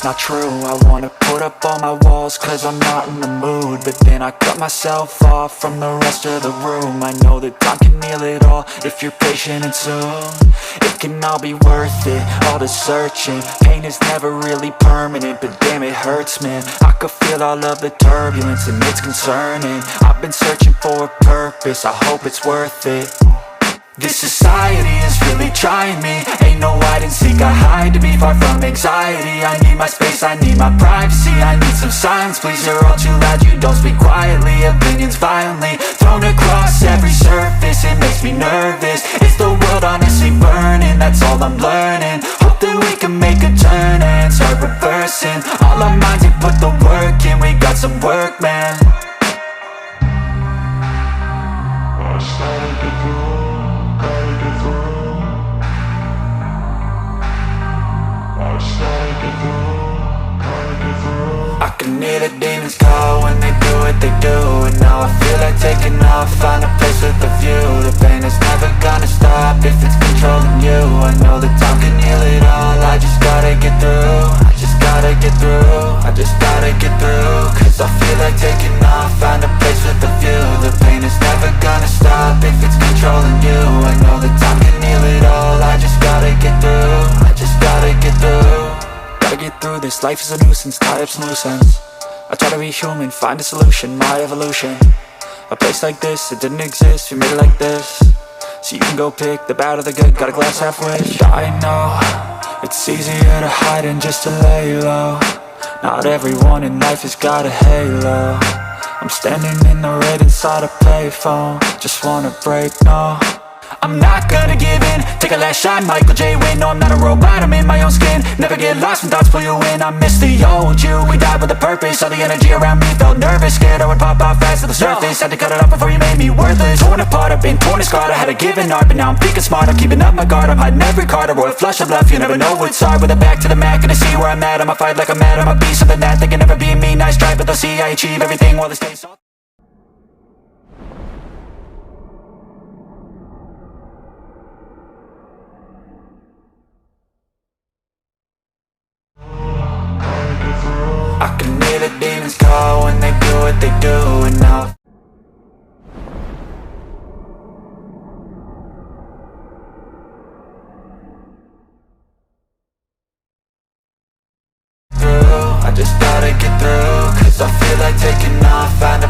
it's not true. I wanna put up all my walls cause I'm not in the mood, but then I cut myself off from the rest of the room. I know that time can heal it all if you're patient and soon it can all be worth it, all the searching. Pain is never really permanent, but damn it hurts, man. I could feel all of the turbulence and it's concerning. I've been searching for a purpose, I hope it's worth it. This society is really trying me. Ain't no hide and seek, I hide to be far from anxiety. I need my space, I need my privacy, I need some silence, please. You're all too loud, you don't speak quietly. Opinions violently thrown across every surface, it makes me nervous. Is the world honestly burning? That's all I'm learning. Hope that we can make a turn and start reversing all our minds and put the work in. We got some work, man. I started to grow. I can hear the demons call when they do what they do, and now I feel like taking off, find a place with a view. The pain is never gonna stop if it's controlling you. I know that time can heal it all, I just gotta get through. I just gotta get through, I just gotta get through. Cause I feel like taking off, find a place with a view. The pain is never gonna stop if it's controlling you. I know that time can heal it all, I just gotta get through. I just gotta get through. Gotta get through this, life is a nuisance, tie up some loose ends. I try to be human, find a solution, my evolution. A place like this, it didn't exist, we made it like this. So you can go pick the bad or the good, got a glass halfway. I know, it's easier to hide than just to lay low. Not everyone in life has got a halo. I'm standing in the red inside a payphone, just wanna break, no. I'm not gonna give in, take a last shot, Michael J. Win. No, I'm not a robot, I'm in my own skin. Never get lost when thoughts pull you in. I miss the old you, we died with a purpose. All the energy around me felt nervous, scared I would pop out fast to the surface. Had to cut it off before you made me worthless. Torn apart, I've been torn and scarred. I had a given art, but now I'm thinking smart. I'm keeping up my guard, I'm hiding every card. A royal flush of love, you never know what's hard. With a back to the mat, gonna see where I'm at. I'ma fight like I'm mad, I'ma be something that they can never be me. Nice try, but they'll see I achieve everything while they stay soft. I can hear the demons call when they do what they do, and now I just gotta get through, cause I feel like taking off, find